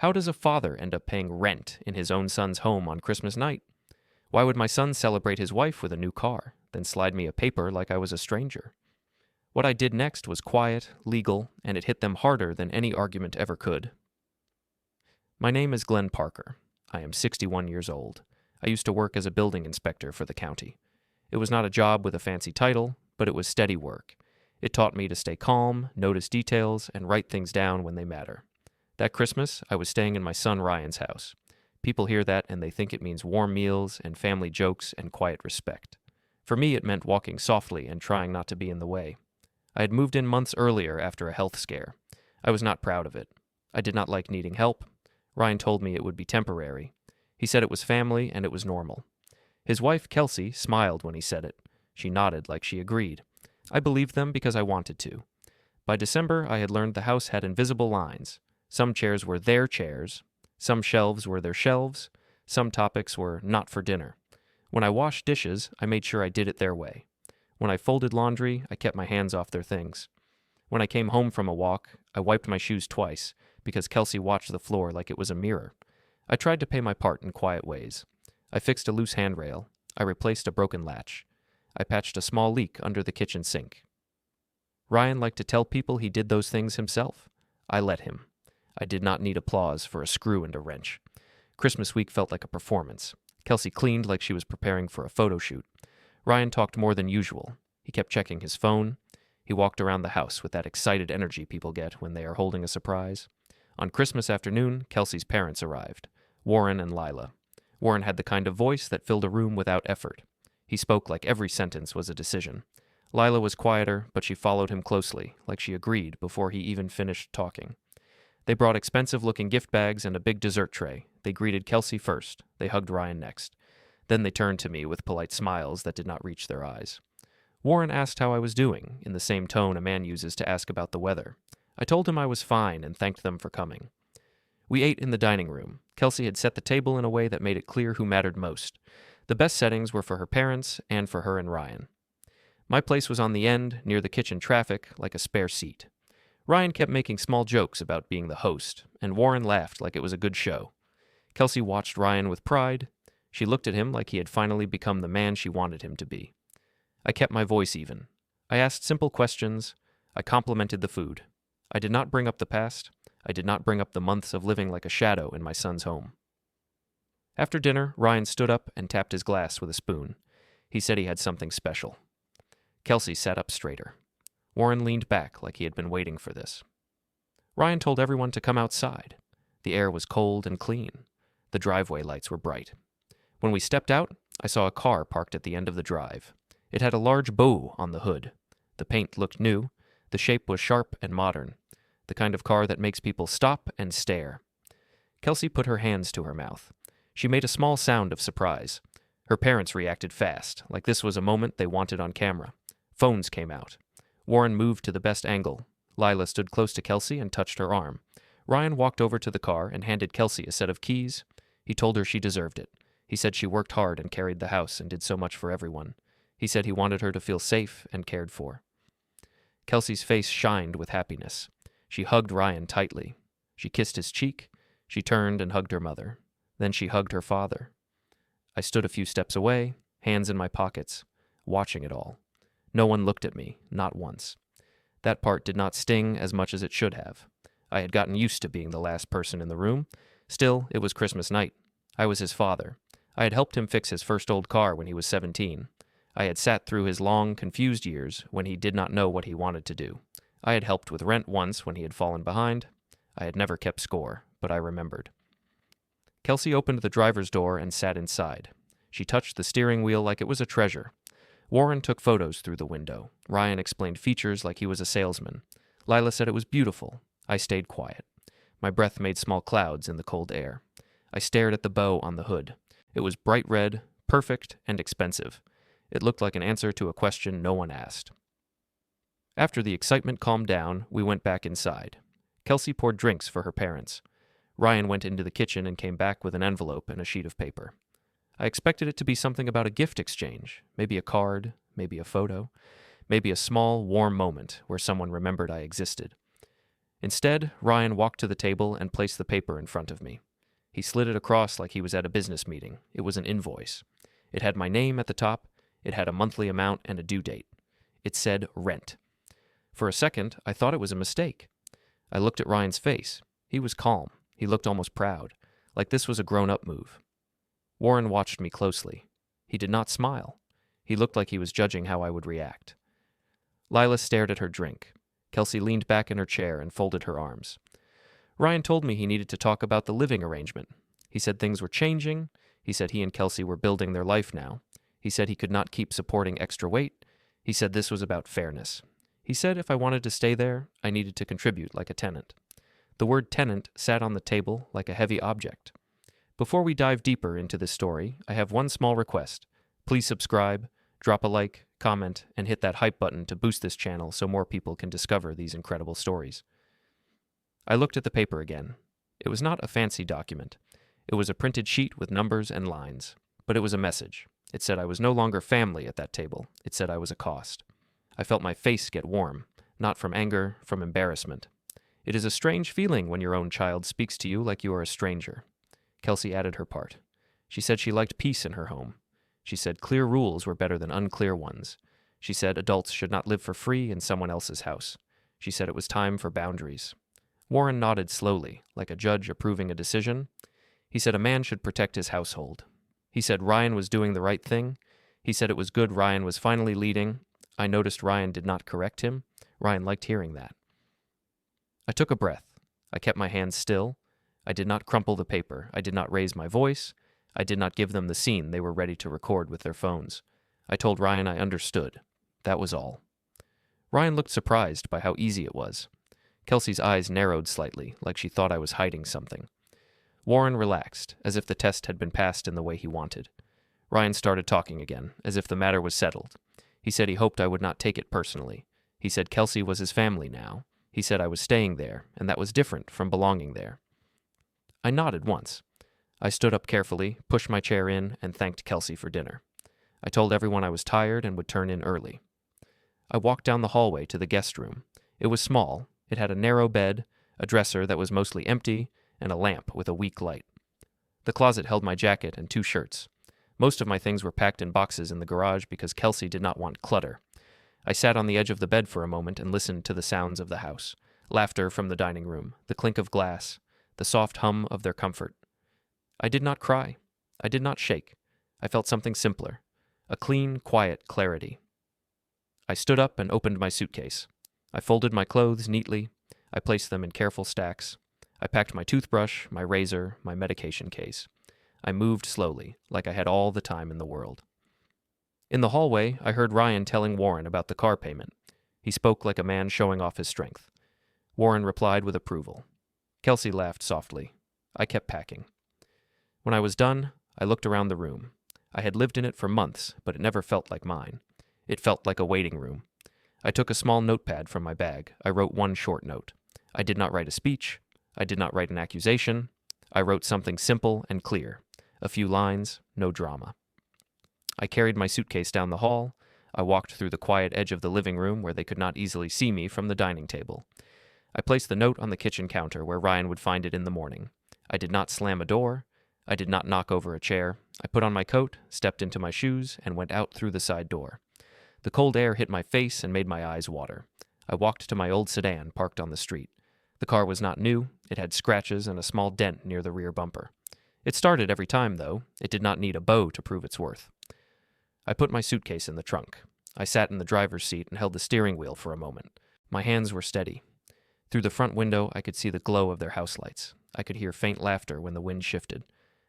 How does a father end up paying rent in his own son's home on Christmas night? Why would my son celebrate his wife with a new car, then slide me a paper like I was a stranger? What I did next was quiet, legal, and it hit them harder than any argument ever could. My name is Glenn Parker. I am 61 years old. I used to work as a building inspector for the county. It was not a job with a fancy title, but it was steady work. It taught me to stay calm, notice details, and write things down when they matter. That Christmas, I was staying in my son Ryan's house. People hear that and they think it means warm meals and family jokes and quiet respect. For me, it meant walking softly and trying not to be in the way. I had moved in months earlier after a health scare. I was not proud of it. I did not like needing help. Ryan told me it would be temporary. He said it was family and it was normal. His wife, Kelsey, smiled when he said it. She nodded like she agreed. I believed them because I wanted to. By December, I had learned the house had invisible lines. Some chairs were their chairs. Some shelves were their shelves. Some topics were not for dinner. When I washed dishes, I made sure I did it their way. When I folded laundry, I kept my hands off their things. When I came home from a walk, I wiped my shoes twice, because Kelsey watched the floor like it was a mirror. I tried to pay my part in quiet ways. I fixed a loose handrail. I replaced a broken latch. I patched a small leak under the kitchen sink. Ryan liked to tell people he did those things himself. I let him. I did not need applause for a screw and a wrench. Christmas week felt like a performance. Kelsey cleaned like she was preparing for a photo shoot. Ryan talked more than usual. He kept checking his phone. He walked around the house with that excited energy people get when they are holding a surprise. On Christmas afternoon, Kelsey's parents arrived, Warren and Lila. Warren had the kind of voice that filled a room without effort. He spoke like every sentence was a decision. Lila was quieter, but she followed him closely, like she agreed before he even finished talking. They brought expensive-looking gift bags and a big dessert tray. They greeted Kelsey first. They hugged Ryan next. Then they turned to me with polite smiles that did not reach their eyes. Warren asked how I was doing, in the same tone a man uses to ask about the weather. I told him I was fine and thanked them for coming. We ate in the dining room. Kelsey had set the table in a way that made it clear who mattered most. The best settings were for her parents and for her and Ryan. My place was on the end, near the kitchen traffic, like a spare seat. Ryan kept making small jokes about being the host, and Warren laughed like it was a good show. Kelsey watched Ryan with pride. She looked at him like he had finally become the man she wanted him to be. I kept my voice even. I asked simple questions. I complimented the food. I did not bring up the past. I did not bring up the months of living like a shadow in my son's home. After dinner, Ryan stood up and tapped his glass with a spoon. He said he had something special. Kelsey sat up straighter. Warren leaned back like he had been waiting for this. Ryan told everyone to come outside. The air was cold and clean. The driveway lights were bright. When we stepped out, I saw a car parked at the end of the drive. It had a large bow on the hood. The paint looked new. The shape was sharp and modern. The kind of car that makes people stop and stare. Kelsey put her hands to her mouth. She made a small sound of surprise. Her parents reacted fast, like this was a moment they wanted on camera. Phones came out. Warren moved to the best angle. Lila stood close to Kelsey and touched her arm. Ryan walked over to the car and handed Kelsey a set of keys. He told her she deserved it. He said she worked hard and carried the house and did so much for everyone. He said he wanted her to feel safe and cared for. Kelsey's face shined with happiness. She hugged Ryan tightly. She kissed his cheek. She turned and hugged her mother. Then she hugged her father. I stood a few steps away, hands in my pockets, watching it all. No one looked at me, not once. That part did not sting as much as it should have. I had gotten used to being the last person in the room. Still, it was Christmas night. I was his father. I had helped him fix his first old car when he was 17. I had sat through his long, confused years when he did not know what he wanted to do. I had helped with rent once when he had fallen behind. I had never kept score, but I remembered. Kelsey opened the driver's door and sat inside. She touched the steering wheel like it was a treasure. Warren took photos through the window. Ryan explained features like he was a salesman. Lila said it was beautiful. I stayed quiet. My breath made small clouds in the cold air. I stared at the bow on the hood. It was bright red, perfect, and expensive. It looked like an answer to a question no one asked. After the excitement calmed down, we went back inside. Kelsey poured drinks for her parents. Ryan went into the kitchen and came back with an envelope and a sheet of paper. I expected it to be something about a gift exchange, maybe a card, maybe a photo, maybe a small, warm moment where someone remembered I existed. Instead, Ryan walked to the table and placed the paper in front of me. He slid it across like he was at a business meeting. It was an invoice. It had my name at the top, it had a monthly amount and a due date. It said rent. For a second, I thought it was a mistake. I looked at Ryan's face. He was calm. He looked almost proud, like this was a grown-up move. Warren watched me closely. He did not smile. He looked like he was judging how I would react. Lila stared at her drink. Kelsey leaned back in her chair and folded her arms. Ryan told me he needed to talk about the living arrangement. He said things were changing. He said he and Kelsey were building their life now. He said he could not keep supporting extra weight. He said this was about fairness. He said if I wanted to stay there, I needed to contribute like a tenant. The word tenant sat on the table like a heavy object. Before we dive deeper into this story, I have one small request. Please subscribe, drop a like, comment, and hit that hype button to boost this channel so more people can discover these incredible stories. I looked at the paper again. It was not a fancy document. It was a printed sheet with numbers and lines. But it was a message. It said I was no longer family at that table. It said I was a cost. I felt my face get warm, not from anger, from embarrassment. It is a strange feeling when your own child speaks to you like you are a stranger. Kelsey added her part. She said she liked peace in her home. She said clear rules were better than unclear ones. She said adults should not live for free in someone else's house. She said it was time for boundaries. Warren nodded slowly, like a judge approving a decision. He said a man should protect his household. He said Ryan was doing the right thing. He said it was good Ryan was finally leading. I noticed Ryan did not correct him. Ryan liked hearing that. I took a breath. I kept my hands still. I did not crumple the paper. I did not raise my voice. I did not give them the scene they were ready to record with their phones. I told Ryan I understood. That was all. Ryan looked surprised by how easy it was. Kelsey's eyes narrowed slightly, like she thought I was hiding something. Warren relaxed, as if the test had been passed in the way he wanted. Ryan started talking again, as if the matter was settled. He said he hoped I would not take it personally. He said Kelsey was his family now. He said I was staying there, and that was different from belonging there. I nodded once. I stood up carefully, pushed my chair in, and thanked Kelsey for dinner. I told everyone I was tired and would turn in early. I walked down the hallway to the guest room. It was small. It had a narrow bed, a dresser that was mostly empty, and a lamp with a weak light. The closet held my jacket and 2 shirts. Most of my things were packed in boxes in the garage because Kelsey did not want clutter. I sat on the edge of the bed for a moment and listened to the sounds of the house. Laughter from the dining room, the clink of glass, the soft hum of their comfort. I did not cry. I did not shake. I felt something simpler. A clean, quiet clarity. I stood up and opened my suitcase. I folded my clothes neatly. I placed them in careful stacks. I packed my toothbrush, my razor, my medication case. I moved slowly, like I had all the time in the world. In the hallway, I heard Ryan telling Warren about the car payment. He spoke like a man showing off his strength. Warren replied with approval. Kelsey laughed softly. I kept packing. When I was done, I looked around the room. I had lived in it for months, but it never felt like mine. It felt like a waiting room. I took a small notepad from my bag. I wrote one short note. I did not write a speech. I did not write an accusation. I wrote something simple and clear. A few lines, no drama. I carried my suitcase down the hall. I walked through the quiet edge of the living room where they could not easily see me from the dining table. I placed the note on the kitchen counter where Ryan would find it in the morning. I did not slam a door. I did not knock over a chair. I put on my coat, stepped into my shoes, and went out through the side door. The cold air hit my face and made my eyes water. I walked to my old sedan parked on the street. The car was not new. It had scratches and a small dent near the rear bumper. It started every time, though. It did not need a bow to prove its worth. I put my suitcase in the trunk. I sat in the driver's seat and held the steering wheel for a moment. My hands were steady. Through the front window, I could see the glow of their house lights. I could hear faint laughter when the wind shifted.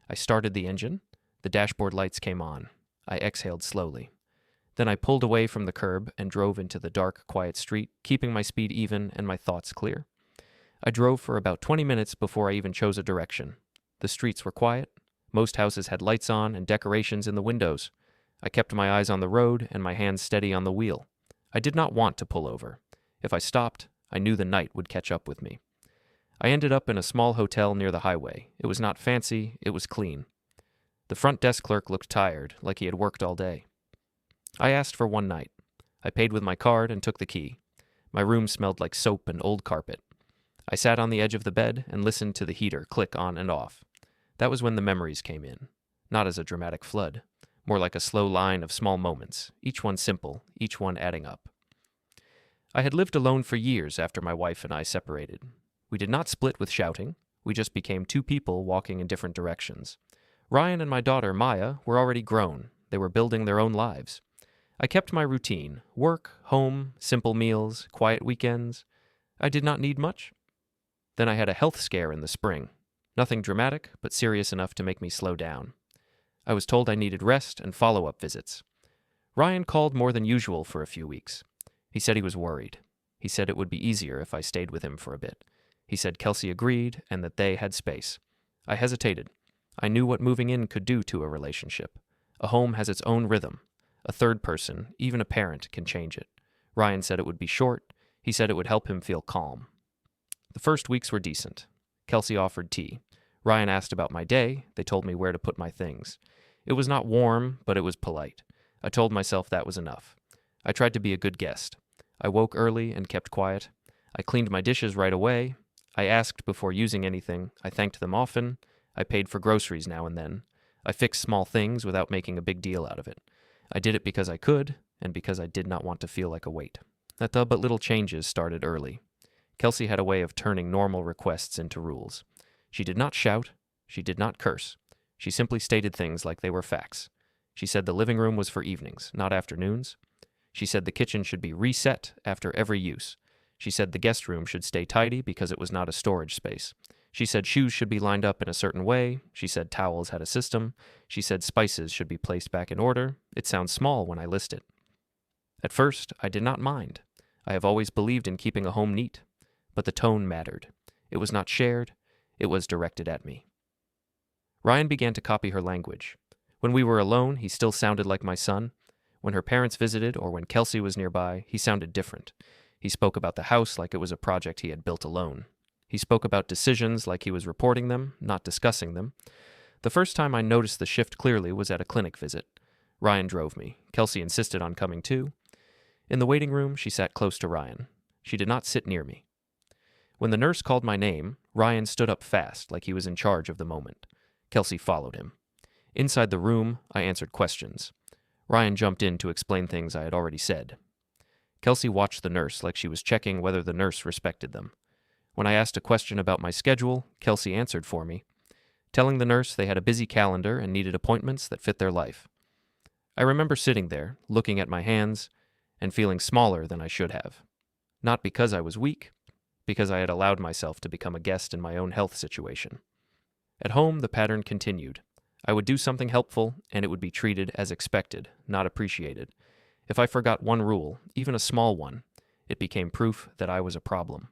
I started the engine. The dashboard lights came on. I exhaled slowly. Then I pulled away from the curb and drove into the dark, quiet street, keeping my speed even and my thoughts clear. I drove for about 20 minutes before I even chose a direction. The streets were quiet. Most houses had lights on and decorations in the windows. I kept my eyes on the road and my hands steady on the wheel. I did not want to pull over. If I stopped, I knew the night would catch up with me. I ended up in a small hotel near the highway. It was not fancy, it was clean. The front desk clerk looked tired, like he had worked all day. I asked for one night. I paid with my card and took the key. My room smelled like soap and old carpet. I sat on the edge of the bed and listened to the heater click on and off. That was when the memories came in, not as a dramatic flood, more like a slow line of small moments, each one simple, each one adding up. I had lived alone for years after my wife and I separated. We did not split with shouting, we just became two people walking in different directions. Ryan and my daughter, Maya, were already grown. They were building their own lives. I kept my routine: work, home, simple meals, quiet weekends. I did not need much. Then I had a health scare in the spring. Nothing dramatic, but serious enough to make me slow down. I was told I needed rest and follow-up visits. Ryan called more than usual for a few weeks. He said he was worried. He said it would be easier if I stayed with him for a bit. He said Kelsey agreed and that they had space. I hesitated. I knew what moving in could do to a relationship. A home has its own rhythm. A third person, even a parent, can change it. Ryan said it would be short. He said it would help him feel calm. The first weeks were decent. Kelsey offered tea. Ryan asked about my day. They told me where to put my things. It was not warm, but it was polite. I told myself that was enough. I tried to be a good guest. I woke early and kept quiet. I cleaned my dishes right away. I asked before using anything. I thanked them often. I paid for groceries now and then. I fixed small things without making a big deal out of it. I did it because I could, and because I did not want to feel like a weight. The but little changes started early. Kelsey had a way of turning normal requests into rules. She did not shout. She did not curse. She simply stated things like they were facts. She said the living room was for evenings, not afternoons. She said the kitchen should be reset after every use. She said the guest room should stay tidy because it was not a storage space. She said shoes should be lined up in a certain way. She said towels had a system. She said spices should be placed back in order. It sounds small when I list it. At first, I did not mind. I have always believed in keeping a home neat. But the tone mattered. It was not shared. It was directed at me. Ryan began to copy her language. When we were alone, he still sounded like my son. When her parents visited or when Kelsey was nearby, he sounded different. He spoke about the house like it was a project he had built alone. He spoke about decisions like he was reporting them, not discussing them. The first time I noticed the shift clearly was at a clinic visit. Ryan drove me. Kelsey insisted on coming too. In the waiting room, she sat close to Ryan. She did not sit near me. When the nurse called my name, Ryan stood up fast like he was in charge of the moment. Kelsey followed him. Inside the room, I answered questions. Ryan jumped in to explain things I had already said. Kelsey watched the nurse like she was checking whether the nurse respected them. When I asked a question about my schedule, Kelsey answered for me, telling the nurse they had a busy calendar and needed appointments that fit their life. I remember sitting there, looking at my hands, and feeling smaller than I should have. Not because I was weak, because I had allowed myself to become a guest in my own health situation. At home, the pattern continued. I would do something helpful, and it would be treated as expected, not appreciated. If I forgot one rule, even a small one, it became proof that I was a problem.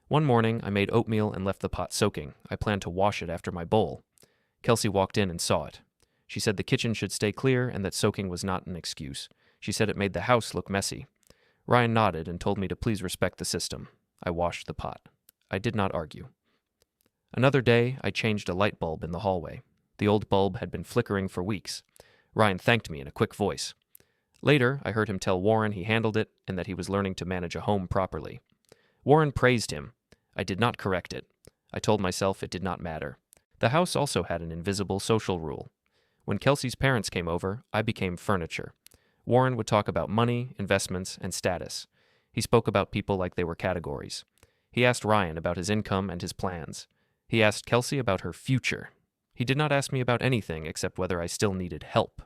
One morning, I made oatmeal and left the pot soaking. I planned to wash it after my bowl. Kelsey walked in and saw it. She said the kitchen should stay clear and that soaking was not an excuse. She said it made the house look messy. Ryan nodded and told me to please respect the system. I washed the pot. I did not argue. Another day, I changed a light bulb in the hallway. The old bulb had been flickering for weeks. Ryan thanked me in a quick voice. Later, I heard him tell Warren he handled it and that he was learning to manage a home properly. Warren praised him. I did not correct it. I told myself it did not matter. The house also had an invisible social rule. When Kelsey's parents came over, I became furniture. Warren would talk about money, investments, and status. He spoke about people like they were categories. He asked Ryan about his income and his plans. He asked Kelsey about her future. He did not ask me about anything except whether I still needed help.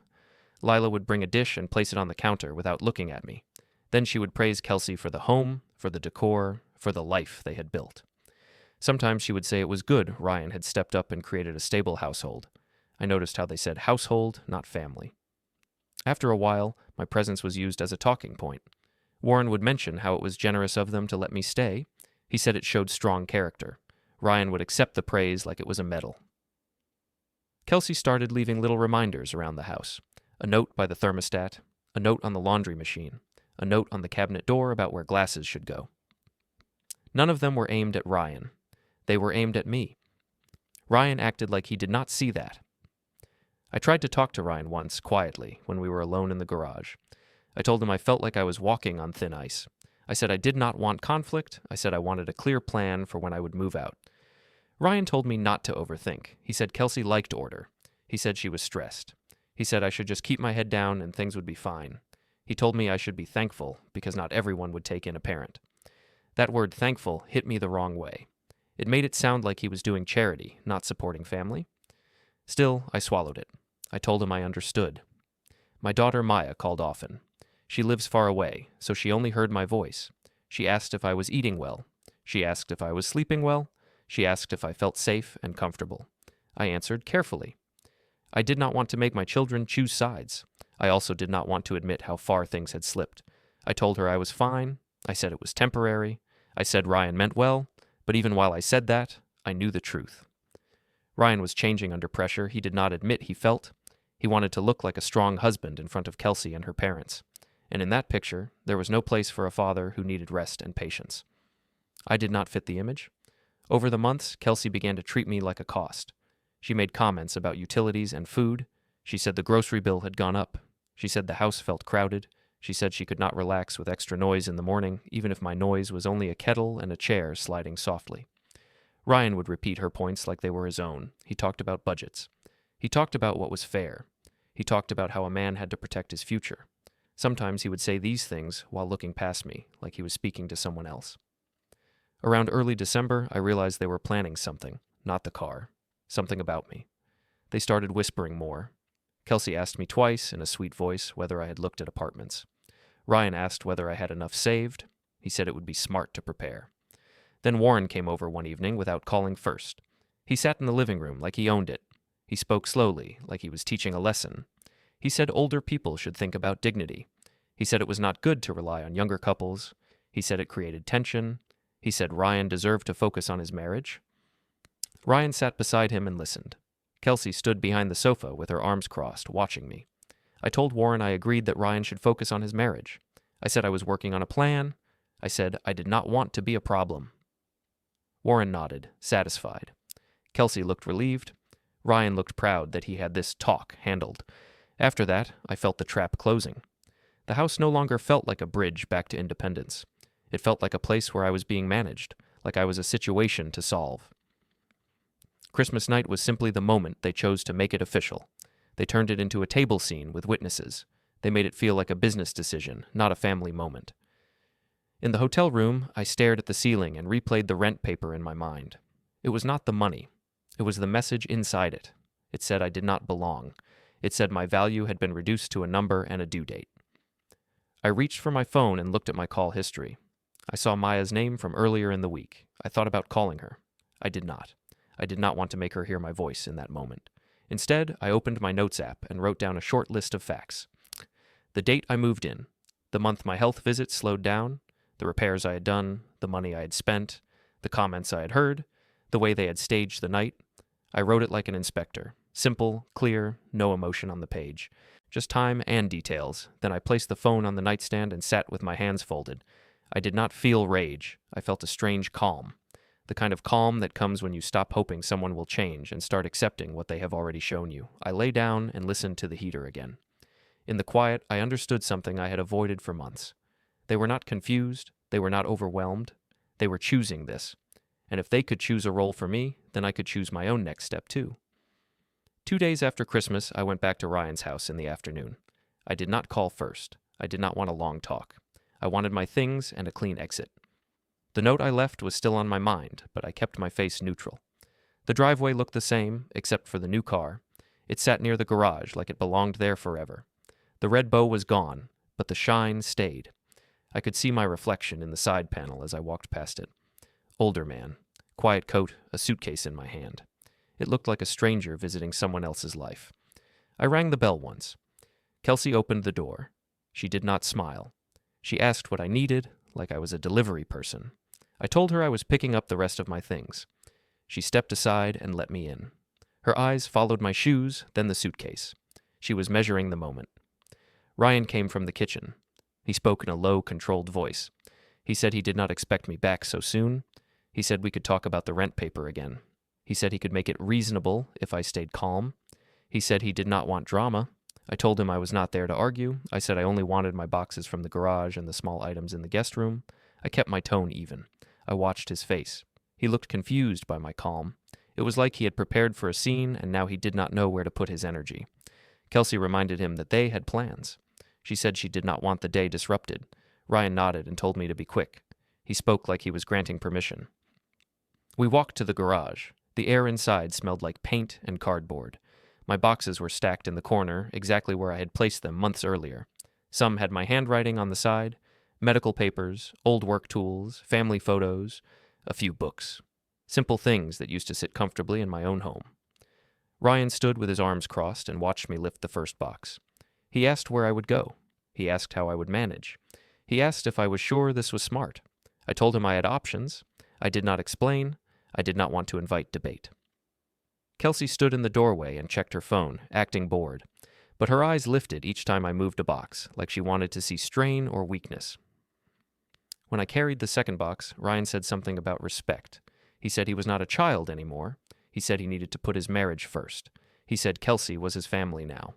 Lila would bring a dish and place it on the counter without looking at me. Then she would praise Kelsey for the home, for the decor, for the life they had built. Sometimes she would say it was good Ryan had stepped up and created a stable household. I noticed how they said household, not family. After a while, my presence was used as a talking point. Warren would mention how it was generous of them to let me stay. He said it showed strong character. Ryan would accept the praise like it was a medal. Kelsey started leaving little reminders around the house. A note by the thermostat, a note on the laundry machine, a note on the cabinet door about where glasses should go. None of them were aimed at Ryan. They were aimed at me. Ryan acted like he did not see that. I tried to talk to Ryan once, quietly, when we were alone in the garage. I told him I felt like I was walking on thin ice. I said I did not want conflict. I said I wanted a clear plan for when I would move out. Ryan told me not to overthink. He said Kelsey liked order. He said she was stressed. He said I should just keep my head down and things would be fine. He told me I should be thankful because not everyone would take in a parent. That word thankful hit me the wrong way. It made it sound like he was doing charity, not supporting family. Still, I swallowed it. I told him I understood. My daughter Maya called often. She lives far away, so she only heard my voice. She asked if I was eating well. She asked if I was sleeping well. She asked if I felt safe and comfortable. I answered carefully. I did not want to make my children choose sides. I also did not want to admit how far things had slipped. I told her I was fine. I said it was temporary. I said Ryan meant well, but even while I said that, I knew the truth. Ryan was changing under pressure he did not admit he felt. He wanted to look like a strong husband in front of Kelsey and her parents. And in that picture, there was no place for a father who needed rest and patience. I did not fit the image. Over the months, Kelsey began to treat me like a cost. She made comments about utilities and food. She said the grocery bill had gone up. She said the house felt crowded. She said she could not relax with extra noise in the morning, even if my noise was only a kettle and a chair sliding softly. Ryan would repeat her points like they were his own. He talked about budgets. He talked about what was fair. He talked about how a man had to protect his future. Sometimes he would say these things while looking past me, like he was speaking to someone else. Around early December, I realized they were planning something, not the car, something about me. They started whispering more. Kelsey asked me twice in a sweet voice whether I had looked at apartments. Ryan asked whether I had enough saved. He said it would be smart to prepare. Then Warren came over one evening without calling first. He sat in the living room like he owned it. He spoke slowly, like he was teaching a lesson. He said older people should think about dignity. He said it was not good to rely on younger couples. He said it created tension. He said Ryan deserved to focus on his marriage. Ryan sat beside him and listened. Kelsey stood behind the sofa with her arms crossed, watching me. I told Warren I agreed that Ryan should focus on his marriage. I said I was working on a plan. I said I did not want to be a problem. Warren nodded, satisfied. Kelsey looked relieved. Ryan looked proud that he had this talk handled. After that, I felt the trap closing. The house no longer felt like a bridge back to independence. It felt like a place where I was being managed, like I was a situation to solve. Christmas night was simply the moment they chose to make it official. They turned it into a table scene with witnesses. They made it feel like a business decision, not a family moment. In the hotel room, I stared at the ceiling and replayed the rent paper in my mind. It was not the money. It was the message inside it. It said I did not belong. It said my value had been reduced to a number and a due date. I reached for my phone and looked at my call history. I saw Maya's name from earlier in the week. I thought about calling her. I did not. I did not want to make her hear my voice in that moment. Instead, I opened my notes app and wrote down a short list of facts. The date I moved in, the month my health visit slowed down, the repairs I had done, the money I had spent, the comments I had heard, the way they had staged the night. I wrote it like an inspector. Simple, clear, no emotion on the page. Just time and details. Then I placed the phone on the nightstand and sat with my hands folded. I did not feel rage. I felt a strange calm. The kind of calm that comes when you stop hoping someone will change and start accepting what they have already shown you. I lay down and listened to the heater again. In the quiet, I understood something I had avoided for months. They were not confused. They were not overwhelmed. They were choosing this. And if they could choose a role for me, then I could choose my own next step too. 2 days after Christmas, I went back to Ryan's house in the afternoon. I did not call first. I did not want a long talk. I wanted my things and a clean exit. The note I left was still on my mind, but I kept my face neutral. The driveway looked the same, except for the new car. It sat near the garage like it belonged there forever. The red bow was gone, but the shine stayed. I could see my reflection in the side panel as I walked past it. Older man, quiet coat, a suitcase in my hand. It looked like a stranger visiting someone else's life. I rang the bell once. Kelsey opened the door. She did not smile. She asked what I needed, like I was a delivery person. I told her I was picking up the rest of my things. She stepped aside and let me in. Her eyes followed my shoes, then the suitcase. She was measuring the moment. Ryan came from the kitchen. He spoke in a low, controlled voice. He said he did not expect me back so soon. He said we could talk about the rent paper again. He said he could make it reasonable if I stayed calm. He said he did not want drama. I told him I was not there to argue. I said I only wanted my boxes from the garage and the small items in the guest room. I kept my tone even. I watched his face. He looked confused by my calm. It was like he had prepared for a scene and now he did not know where to put his energy. Kelsey reminded him that they had plans. She said she did not want the day disrupted. Ryan nodded and told me to be quick. He spoke like he was granting permission. We walked to the garage. The air inside smelled like paint and cardboard. My boxes were stacked in the corner, exactly where I had placed them months earlier. Some had my handwriting on the side, medical papers, old work tools, family photos, a few books. Simple things that used to sit comfortably in my own home. Ryan stood with his arms crossed and watched me lift the first box. He asked where I would go. He asked how I would manage. He asked if I was sure this was smart. I told him I had options. I did not explain. I did not want to invite debate. Kelsey stood in the doorway and checked her phone, acting bored. But her eyes lifted each time I moved a box, like she wanted to see strain or weakness. When I carried the second box, Ryan said something about respect. He said he was not a child anymore. He said he needed to put his marriage first. He said Kelsey was his family now.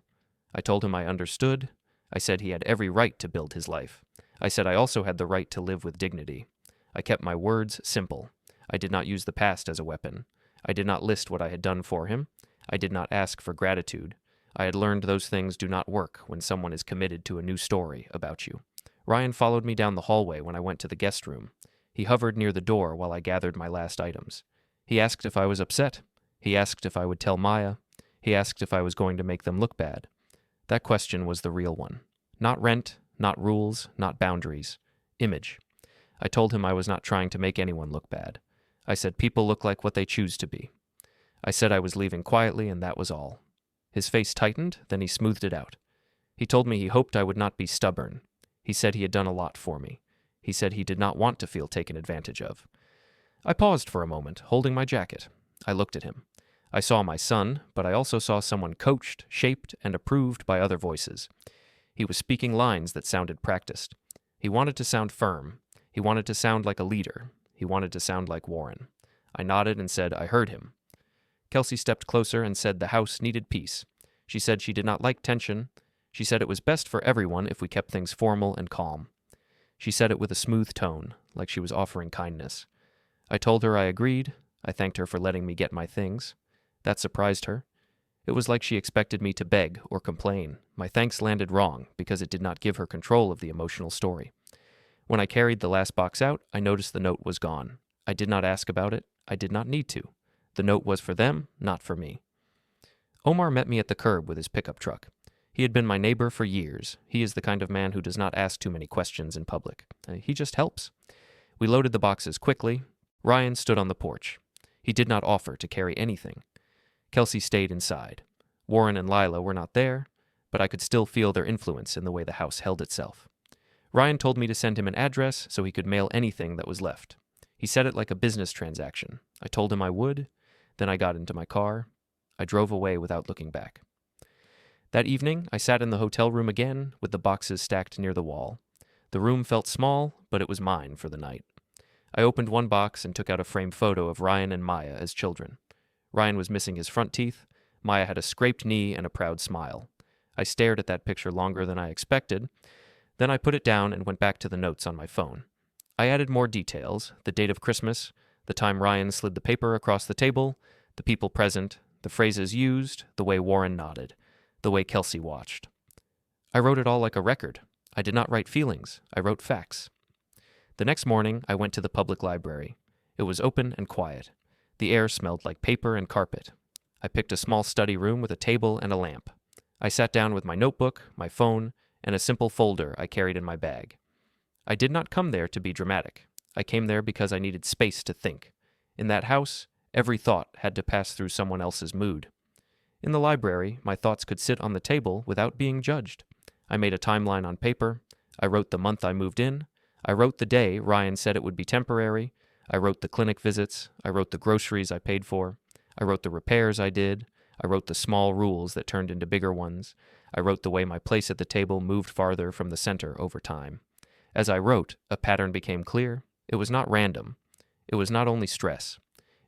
I told him I understood. I said he had every right to build his life. I said I also had the right to live with dignity. I kept my words simple. I did not use the past as a weapon. I did not list what I had done for him. I did not ask for gratitude. I had learned those things do not work when someone is committed to a new story about you. Ryan followed me down the hallway when I went to the guest room. He hovered near the door while I gathered my last items. He asked if I was upset. He asked if I would tell Maya. He asked if I was going to make them look bad. That question was the real one. Not rent, not rules, not boundaries. Image. I told him I was not trying to make anyone look bad. I said people look like what they choose to be. I said I was leaving quietly and that was all. His face tightened, then he smoothed it out. He told me he hoped I would not be stubborn. He said he had done a lot for me. He said he did not want to feel taken advantage of. I paused for a moment, holding my jacket. I looked at him. I saw my son, but I also saw someone coached, shaped, and approved by other voices. He was speaking lines that sounded practiced. He wanted to sound firm. He wanted to sound like a leader. He wanted to sound like Warren. I nodded and said I heard him. Kelsey stepped closer and said the house needed peace. She said she did not like tension. She said it was best for everyone if we kept things formal and calm. She said it with a smooth tone, like she was offering kindness. I told her I agreed. I thanked her for letting me get my things. That surprised her. It was like she expected me to beg or complain. My thanks landed wrong because it did not give her control of the emotional story. When I carried the last box out, I noticed the note was gone. I did not ask about it. I did not need to. The note was for them, not for me. Omar met me at the curb with his pickup truck. He had been my neighbor for years. He is the kind of man who does not ask too many questions in public. He just helps. We loaded the boxes quickly. Ryan stood on the porch. He did not offer to carry anything. Kelsey stayed inside. Warren and Lila were not there, but I could still feel their influence in the way the house held itself. Ryan told me to send him an address so he could mail anything that was left. He said it like a business transaction. I told him I would. Then I got into my car. I drove away without looking back. That evening, I sat in the hotel room again with the boxes stacked near the wall. The room felt small, but it was mine for the night. I opened one box and took out a framed photo of Ryan and Maya as children. Ryan was missing his front teeth. Maya had a scraped knee and a proud smile. I stared at that picture longer than I expected. Then I put it down and went back to the notes on my phone. I added more details, the date of Christmas, the time Ryan slid the paper across the table, the people present, the phrases used, the way Warren nodded, the way Kelsey watched. I wrote it all like a record. I did not write feelings. I wrote facts. The next morning, I went to the public library. It was open and quiet. The air smelled like paper and carpet. I picked a small study room with a table and a lamp. I sat down with my notebook, my phone, and a simple folder I carried in my bag. I did not come there to be dramatic. I came there because I needed space to think. In that house, every thought had to pass through someone else's mood. In the library, my thoughts could sit on the table without being judged. I made a timeline on paper. I wrote the month I moved in. I wrote the day Ryan said it would be temporary. I wrote the clinic visits. I wrote the groceries I paid for. I wrote the repairs I did. I wrote the small rules that turned into bigger ones. I wrote the way my place at the table moved farther from the center over time. As I wrote, a pattern became clear. It was not random. It was not only stress.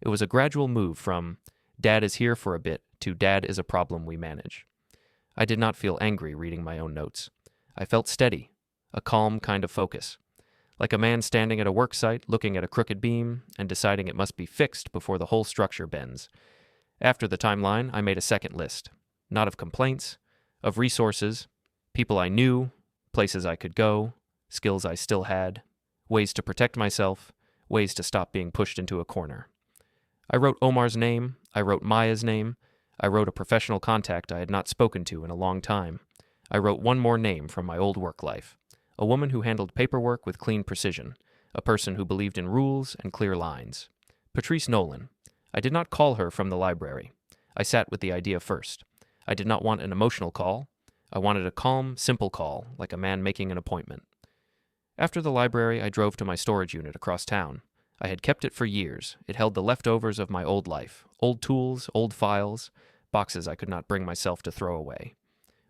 It was a gradual move from Dad is here for a bit to Dad is a problem we manage. I did not feel angry reading my own notes. I felt steady, a calm kind of focus. like a man standing at a work site looking at a crooked beam and deciding it must be fixed before the whole structure bends. After the timeline, I made a second list, not of complaints, of resources, people I knew, places I could go, skills I still had, ways to protect myself, ways to stop being pushed into a corner. I wrote Omar's name, I wrote Maya's name, I wrote a professional contact I had not spoken to in a long time. I wrote one more name from my old work life, a woman who handled paperwork with clean precision, a person who believed in rules and clear lines. Patrice Nolan. I did not call her from the library. I sat with the idea first. I did not want an emotional call. I wanted a calm, simple call, like a man making an appointment. After the library, I drove to my storage unit across town. I had kept it for years. It held the leftovers of my old life, old tools, old files, boxes I could not bring myself to throw away.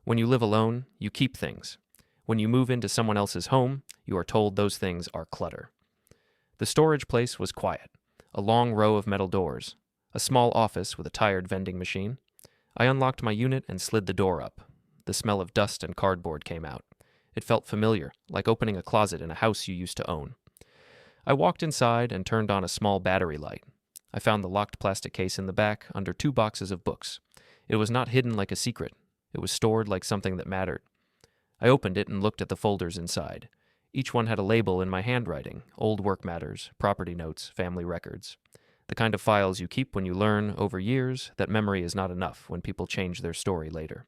When you live alone, you keep things. When you move into someone else's home, you are told those things are clutter. The storage place was quiet. A long row of metal doors. A small office with a tired vending machine. I unlocked my unit and slid the door up. The smell of dust and cardboard came out. It felt familiar, like opening a closet in a house you used to own. I walked inside and turned on a small battery light. I found the locked plastic case in the back under 2 boxes of books. It was not hidden like a secret. It was stored like something that mattered. I opened it and looked at the folders inside. Each one had a label in my handwriting: old work matters, property notes, family records. The kind of files you keep when you learn, over years, that memory is not enough when people change their story later.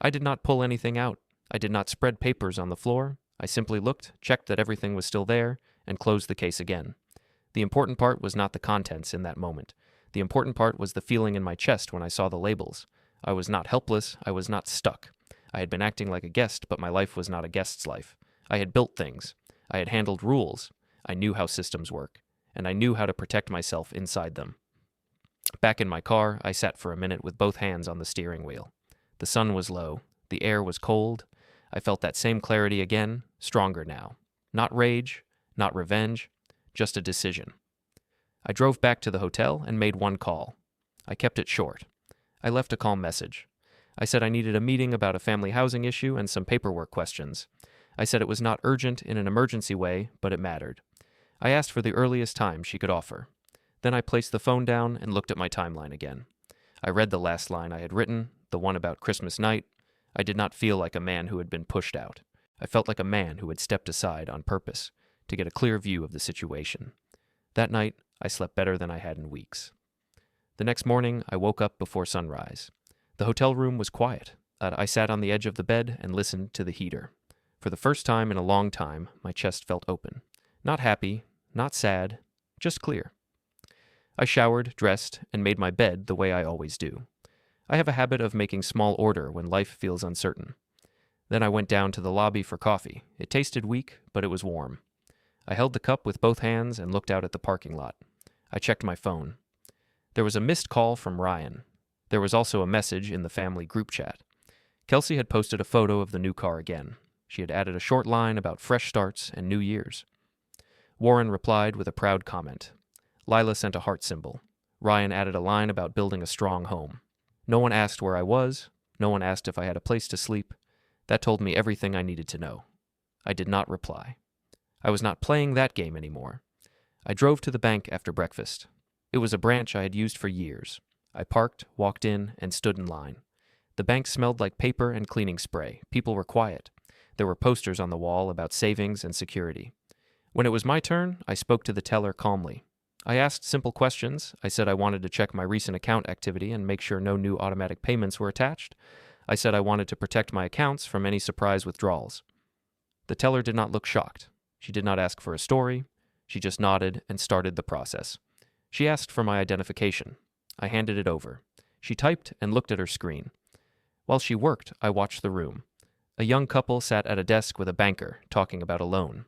I did not pull anything out. I did not spread papers on the floor. I simply looked, checked that everything was still there, and closed the case again. The important part was not the contents in that moment. The important part was the feeling in my chest when I saw the labels. I was not helpless. I was not stuck. I had been acting like a guest, but my life was not a guest's life. I had built things. I had handled rules. I knew how systems work, and I knew how to protect myself inside them. Back in my car, I sat for a minute with both hands on the steering wheel. The sun was low. The air was cold. I felt that same clarity again, stronger now. Not rage, not revenge, just a decision. I drove back to the hotel and made one call. I kept it short. I left a calm message. I said I needed a meeting about a family housing issue and some paperwork questions. I said it was not urgent in an emergency way, but it mattered. I asked for the earliest time she could offer. Then I placed the phone down and looked at my timeline again. I read the last line I had written, the one about Christmas night. I did not feel like a man who had been pushed out. I felt like a man who had stepped aside on purpose to get a clear view of the situation. That night, I slept better than I had in weeks. The next morning, I woke up before sunrise. The hotel room was quiet. I sat on the edge of the bed and listened to the heater. For the first time in a long time, my chest felt open. Not happy, not sad, just clear. I showered, dressed, and made my bed the way I always do. I have a habit of making small order when life feels uncertain. Then I went down to the lobby for coffee. It tasted weak, but it was warm. I held the cup with both hands and looked out at the parking lot. I checked my phone. There was a missed call from Ryan. There was also a message in the family group chat. Kelsey had posted a photo of the new car again. She had added a short line about fresh starts and New Year's. Warren replied with a proud comment. Lila sent a heart symbol. Ryan added a line about building a strong home. No one asked where I was. No one asked if I had a place to sleep. That told me everything I needed to know. I did not reply. I was not playing that game anymore. I drove to the bank after breakfast. It was a branch I had used for years. I parked, walked in, and stood in line. The bank smelled like paper and cleaning spray. People were quiet. There were posters on the wall about savings and security. When it was my turn, I spoke to the teller calmly. I asked simple questions. I said I wanted to check my recent account activity and make sure no new automatic payments were attached. I said I wanted to protect my accounts from any surprise withdrawals. The teller did not look shocked. She did not ask for a story. She just nodded and started the process. She asked for my identification. I handed it over. She typed and looked at her screen. While she worked, I watched the room. A young couple sat at a desk with a banker, talking about a loan.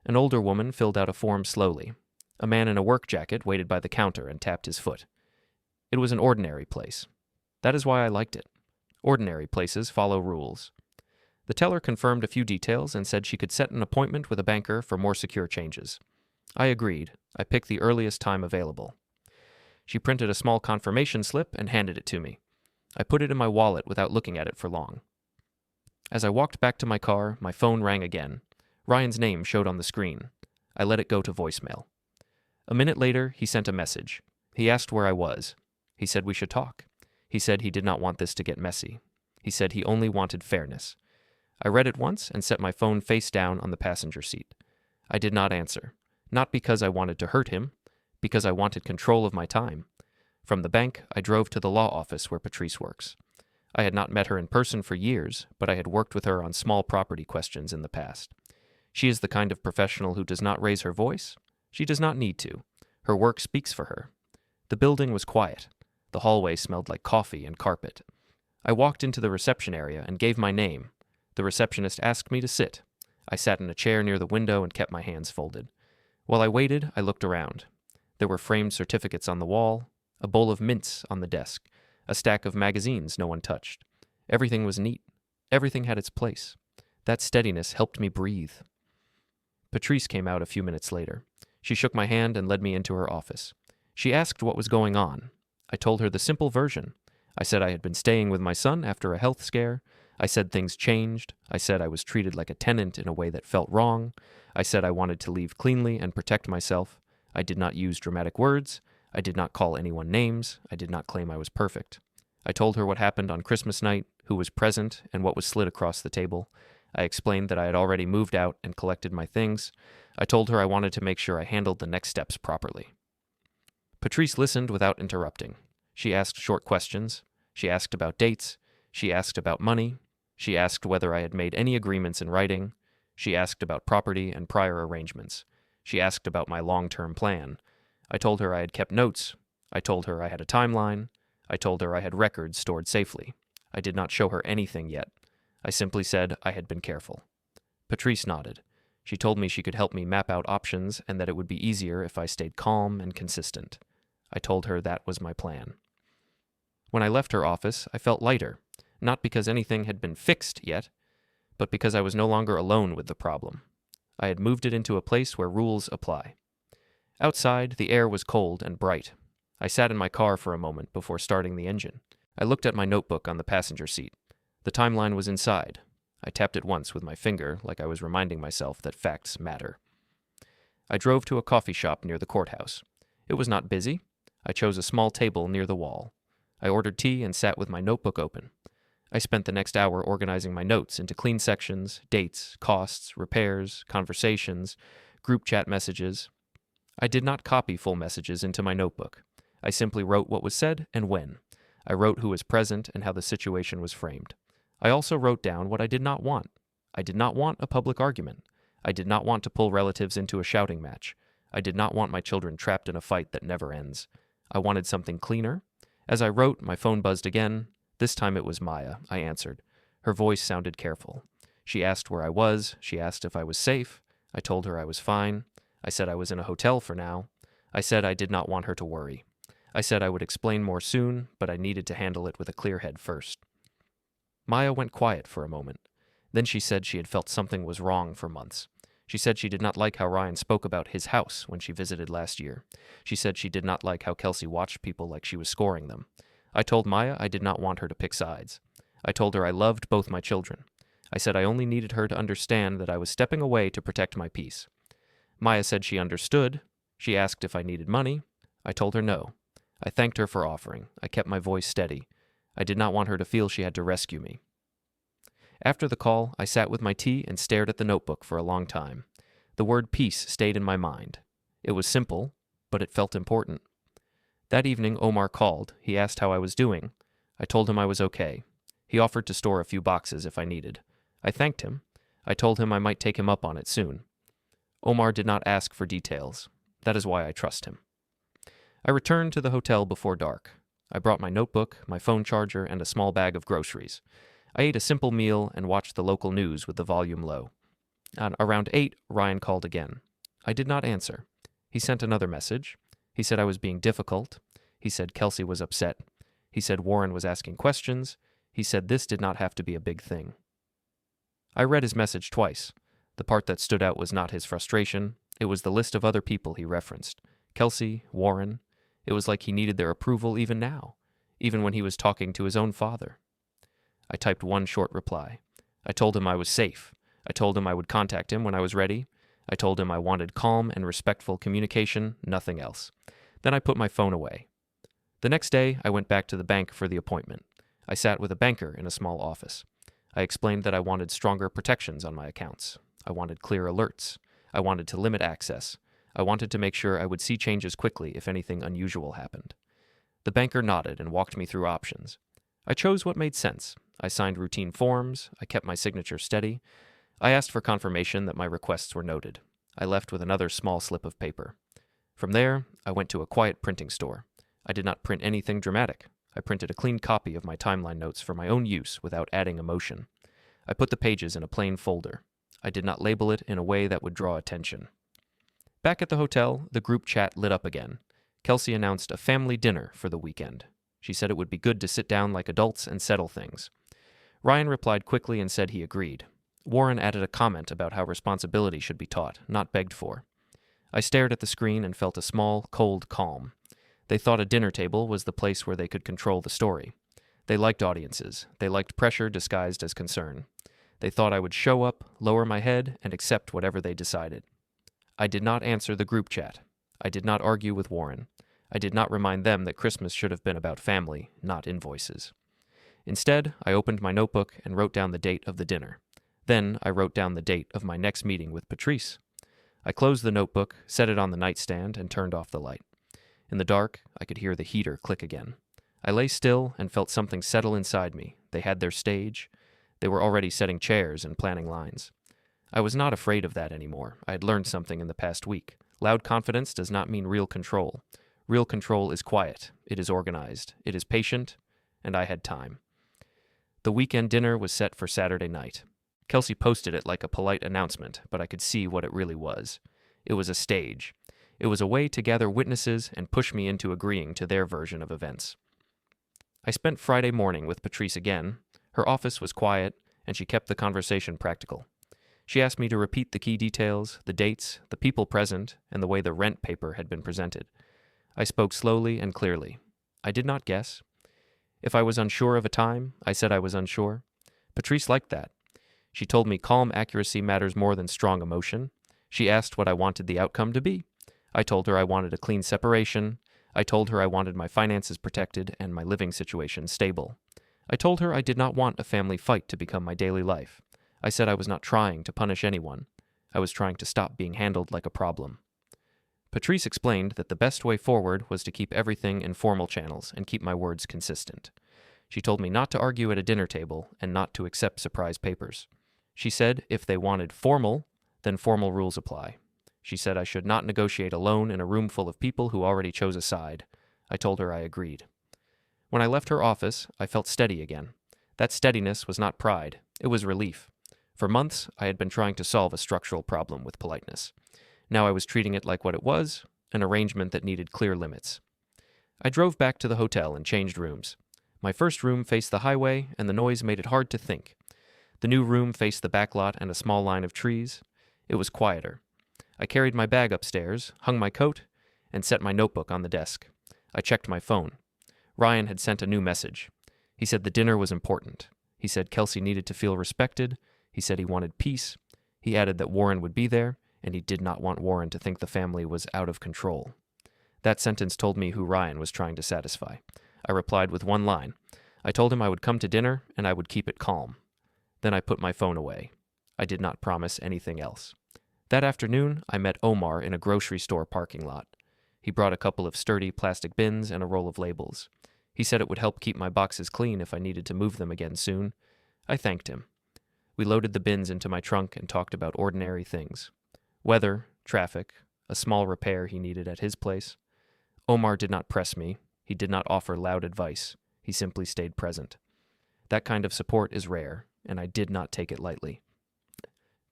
An older woman filled out a form slowly. A man in a work jacket waited by the counter and tapped his foot. It was an ordinary place. That is why I liked it. Ordinary places follow rules. The teller confirmed a few details and said she could set an appointment with a banker for more secure changes. I agreed. I picked the earliest time available. She printed a small confirmation slip and handed it to me. I put it in my wallet without looking at it for long. As I walked back to my car, my phone rang again. Ryan's name showed on the screen. I let it go to voicemail. A minute later, he sent a message. He asked where I was. He said we should talk. He said he did not want this to get messy. He said he only wanted fairness. I read it once and set my phone face down on the passenger seat. I did not answer, not because I wanted to hurt him, because I wanted control of my time. From the bank, I drove to the law office where Patrice works. I had not met her in person for years, but I had worked with her on small property questions in the past. She is the kind of professional who does not raise her voice. She does not need to. Her work speaks for her. The building was quiet. The hallway smelled like coffee and carpet. I walked into the reception area and gave my name. The receptionist asked me to sit. I sat in a chair near the window and kept my hands folded. While I waited, I looked around. There were framed certificates on the wall, a bowl of mints on the desk, a stack of magazines no one touched. Everything was neat. Everything had its place. That steadiness helped me breathe. Patrice came out a few minutes later. She shook my hand and led me into her office. She asked what was going on. I told her the simple version. I said I had been staying with my son after a health scare. I said things changed. I said I was treated like a tenant in a way that felt wrong. I said I wanted to leave cleanly and protect myself. I did not use dramatic words. I did not call anyone names. I did not claim I was perfect. I told her what happened on Christmas night, who was present, and what was slid across the table. I explained that I had already moved out and collected my things. I told her I wanted to make sure I handled the next steps properly. Patrice listened without interrupting. She asked short questions. She asked about dates. She asked about money. She asked whether I had made any agreements in writing. She asked about property and prior arrangements. She asked about my long-term plan. I told her I had kept notes. I told her I had a timeline. I told her I had records stored safely. I did not show her anything yet. I simply said I had been careful. Patrice nodded. She told me she could help me map out options and that it would be easier if I stayed calm and consistent. I told her that was my plan. When I left her office, I felt lighter, not because anything had been fixed yet, but because I was no longer alone with the problem. I had moved it into a place where rules apply. Outside, the air was cold and bright. I sat in my car for a moment before starting the engine. I looked at my notebook on the passenger seat. The timeline was inside. I tapped it once with my finger, like I was reminding myself that facts matter. I drove to a coffee shop near the courthouse. It was not busy. I chose a small table near the wall. I ordered tea and sat with my notebook open. I spent the next hour organizing my notes into clean sections, dates, costs, repairs, conversations, group chat messages. I did not copy full messages into my notebook. I simply wrote what was said and when. I wrote who was present and how the situation was framed. I also wrote down what I did not want. I did not want a public argument. I did not want to pull relatives into a shouting match. I did not want my children trapped in a fight that never ends. I wanted something cleaner. As I wrote, my phone buzzed again. This time it was Maya. I answered. Her voice sounded careful. She asked where I was. She asked if I was safe. I told her I was fine. I said I was in a hotel for now. I said I did not want her to worry. I said I would explain more soon, but I needed to handle it with a clear head first. Maya went quiet for a moment. Then she said she had felt something was wrong for months. She said she did not like how Ryan spoke about his house when she visited last year. She said she did not like how Kelsey watched people like she was scoring them. I told Maya I did not want her to pick sides. I told her I loved both my children. I said I only needed her to understand that I was stepping away to protect my peace. Maya said she understood. She asked if I needed money. I told her no. I thanked her for offering. I kept my voice steady. I did not want her to feel she had to rescue me. After the call, I sat with my tea and stared at the notebook for a long time. The word peace stayed in my mind. It was simple, but it felt important. That evening, Omar called. He asked how I was doing. I told him I was okay. He offered to store a few boxes if I needed. I thanked him. I told him I might take him up on it soon. Omar did not ask for details. That is why I trust him. I returned to the hotel before dark. I brought my notebook, my phone charger, and a small bag of groceries. I ate a simple meal and watched the local news with the volume low. At around 8, Ryan called again. I did not answer. He sent another message. He said I was being difficult. He said Kelsey was upset. He said Warren was asking questions. He said this did not have to be a big thing. I read his message twice. The part that stood out was not his frustration. It was the list of other people he referenced. Kelsey, Warren. It was like he needed their approval even now, even when he was talking to his own father. I typed one short reply. I told him I was safe. I told him I would contact him when I was ready. I told him I wanted calm and respectful communication, nothing else. Then I put my phone away. The next day, I went back to the bank for the appointment. I sat with a banker in a small office. I explained that I wanted stronger protections on my accounts. I wanted clear alerts. I wanted to limit access. I wanted to make sure I would see changes quickly if anything unusual happened. The banker nodded and walked me through options. I chose what made sense. I signed routine forms. I kept my signature steady. I asked for confirmation that my requests were noted. I left with another small slip of paper. From there, I went to a quiet printing store. I did not print anything dramatic. I printed a clean copy of my timeline notes for my own use without adding emotion. I put the pages in a plain folder. I did not label it in a way that would draw attention. Back at the hotel, the group chat lit up again. Kelsey announced a family dinner for the weekend. She said it would be good to sit down like adults and settle things. Ryan replied quickly and said he agreed. Warren added a comment about how responsibility should be taught, not begged for. I stared at the screen and felt a small, cold calm. They thought a dinner table was the place where they could control the story. They liked audiences. They liked pressure disguised as concern. They thought I would show up, lower my head, and accept whatever they decided. I did not answer the group chat. I did not argue with Warren. I did not remind them that Christmas should have been about family, not invoices. Instead, I opened my notebook and wrote down the date of the dinner. Then I wrote down the date of my next meeting with Patrice. I closed the notebook, set it on the nightstand, and turned off the light. In the dark, I could hear the heater click again. I lay still and felt something settle inside me. They had their stage. They were already setting chairs and planning lines. I was not afraid of that anymore. I had learned something in the past week. Loud confidence does not mean real control. Real control is quiet. It is organized. It is patient. And I had time. The weekend dinner was set for Saturday night. Kelsey posted it like a polite announcement, but I could see what it really was. It was a stage. It was a way to gather witnesses and push me into agreeing to their version of events. I spent Friday morning with Patrice again. Her office was quiet, and she kept the conversation practical. She asked me to repeat the key details, the dates, the people present, and the way the rent paper had been presented. I spoke slowly and clearly. I did not guess. If I was unsure of a time, I said I was unsure. Patrice liked that. She told me calm accuracy matters more than strong emotion. She asked what I wanted the outcome to be. I told her I wanted a clean separation. I told her I wanted my finances protected and my living situation stable. I told her I did not want a family fight to become my daily life. I said I was not trying to punish anyone. I was trying to stop being handled like a problem. Patrice explained that the best way forward was to keep everything in formal channels and keep my words consistent. She told me not to argue at a dinner table and not to accept surprise papers. She said if they wanted formal, then formal rules apply. She said I should not negotiate alone in a room full of people who already chose a side. I told her I agreed. When I left her office, I felt steady again. That steadiness was not pride. It was relief. For months, I had been trying to solve a structural problem with politeness. Now I was treating it like what it was, an arrangement that needed clear limits. I drove back to the hotel and changed rooms. My first room faced the highway, and the noise made it hard to think. The new room faced the back lot and a small line of trees. It was quieter. I carried my bag upstairs, hung my coat, and set my notebook on the desk. I checked my phone. Ryan had sent a new message. He said the dinner was important. He said Kelsey needed to feel respected. He said he wanted peace. He added that Warren would be there, and he did not want Warren to think the family was out of control. That sentence told me who Ryan was trying to satisfy. I replied with one line. I told him I would come to dinner, and I would keep it calm. Then I put my phone away. I did not promise anything else. That afternoon, I met Omar in a grocery store parking lot. He brought a couple of sturdy plastic bins and a roll of labels. He said it would help keep my boxes clean if I needed to move them again soon. I thanked him. We loaded the bins into my trunk and talked about ordinary things. Weather, traffic, a small repair he needed at his place. Omar did not press me. He did not offer loud advice. He simply stayed present. That kind of support is rare, and I did not take it lightly.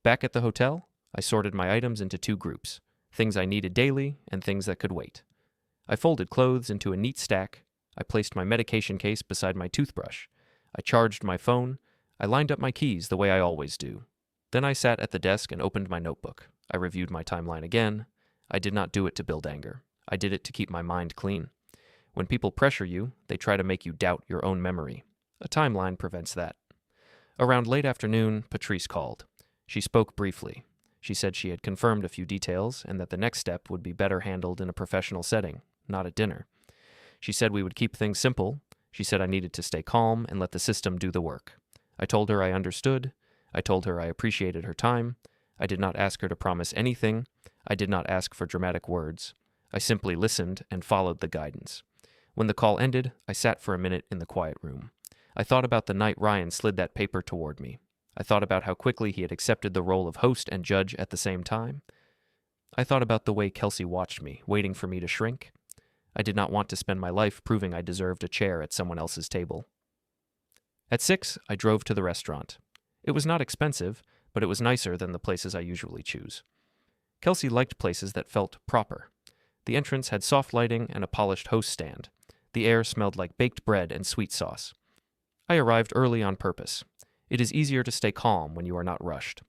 Back at the hotel, I sorted my items into two groups, things I needed daily and things that could wait. I folded clothes into a neat stack. I placed my medication case beside my toothbrush. I charged my phone. I lined up my keys the way I always do. Then I sat at the desk and opened my notebook. I reviewed my timeline again. I did not do it to build anger. I did it to keep my mind clean. When people pressure you, they try to make you doubt your own memory. A timeline prevents that. Around late afternoon, Patrice called. She spoke briefly. She said she had confirmed a few details and that the next step would be better handled in a professional setting, not at dinner. She said we would keep things simple. She said I needed to stay calm and let the system do the work. I told her I understood. I told her I appreciated her time. I did not ask her to promise anything. I did not ask for dramatic words. I simply listened and followed the guidance. When the call ended, I sat for a minute in the quiet room. I thought about the night Ryan slid that paper toward me. I thought about how quickly he had accepted the role of host and judge at the same time. I thought about the way Kelsey watched me, waiting for me to shrink. I did not want to spend my life proving I deserved a chair at someone else's table. At 6, I drove to the restaurant. It was not expensive, but it was nicer than the places I usually choose. Kelsey liked places that felt proper. The entrance had soft lighting and a polished host stand. The air smelled like baked bread and sweet sauce. I arrived early on purpose. It is easier to stay calm when you are not rushed.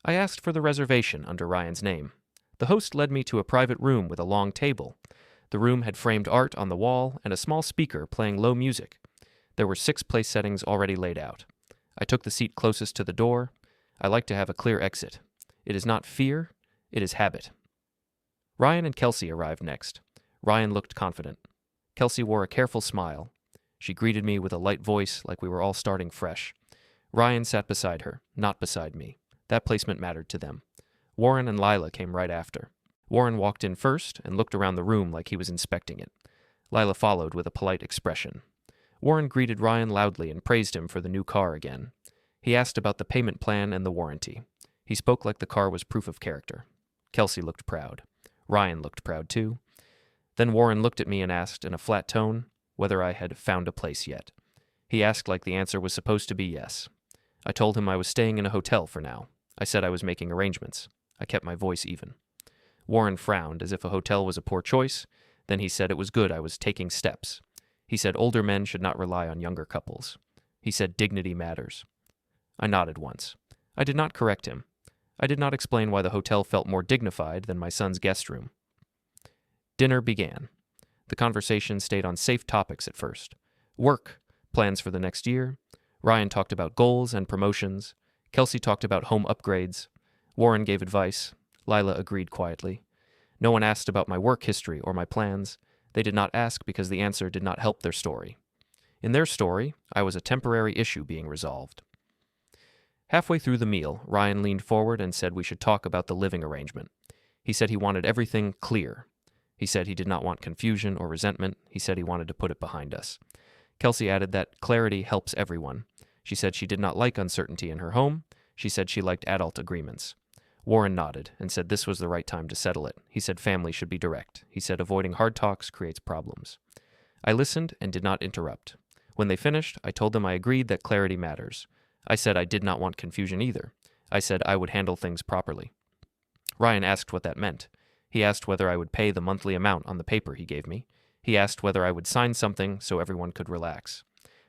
I asked for the reservation under Ryan's name. The host led me to a private room with a long table. The room had framed art on the wall and a small speaker playing low music. There were 6 place settings already laid out. I took the seat closest to the door. I like to have a clear exit. It is not fear, it is habit. Ryan and Kelsey arrived next. Ryan looked confident. Kelsey wore a careful smile. She greeted me with a light voice like we were all starting fresh. Ryan sat beside her, not beside me. That placement mattered to them. Warren and Lila came right after. Warren walked in first and looked around the room like he was inspecting it. Lila followed with a polite expression. Warren greeted Ryan loudly and praised him for the new car again. He asked about the payment plan and the warranty. He spoke like the car was proof of character. Kelsey looked proud. Ryan looked proud too. Then Warren looked at me and asked, in a flat tone, whether I had found a place yet. He asked like the answer was supposed to be yes. I told him I was staying in a hotel for now. I said I was making arrangements. I kept my voice even. Warren frowned as if a hotel was a poor choice. Then he said it was good I was taking steps. He said older men should not rely on younger couples. He said dignity matters. I nodded once. I did not correct him. I did not explain why the hotel felt more dignified than my son's guest room. Dinner began. The conversation stayed on safe topics at first. Work, plans for the next year. Ryan talked about goals and promotions. Kelsey talked about home upgrades. Warren gave advice. Lila agreed quietly. No one asked about my work history or my plans. They did not ask because the answer did not help their story. In their story, I was a temporary issue being resolved. Halfway through the meal, Ryan leaned forward and said we should talk about the living arrangement. He said he wanted everything clear. He said he did not want confusion or resentment. He said he wanted to put it behind us. Kelsey added that clarity helps everyone. She said she did not like uncertainty in her home. She said she liked adult agreements. Warren nodded and said this was the right time to settle it. He said family should be direct. He said avoiding hard talks creates problems. I listened and did not interrupt. When they finished, I told them I agreed that clarity matters. I said I did not want confusion either. I said I would handle things properly. Ryan asked what that meant. He asked whether I would pay the monthly amount on the paper he gave me. He asked whether I would sign something so everyone could relax.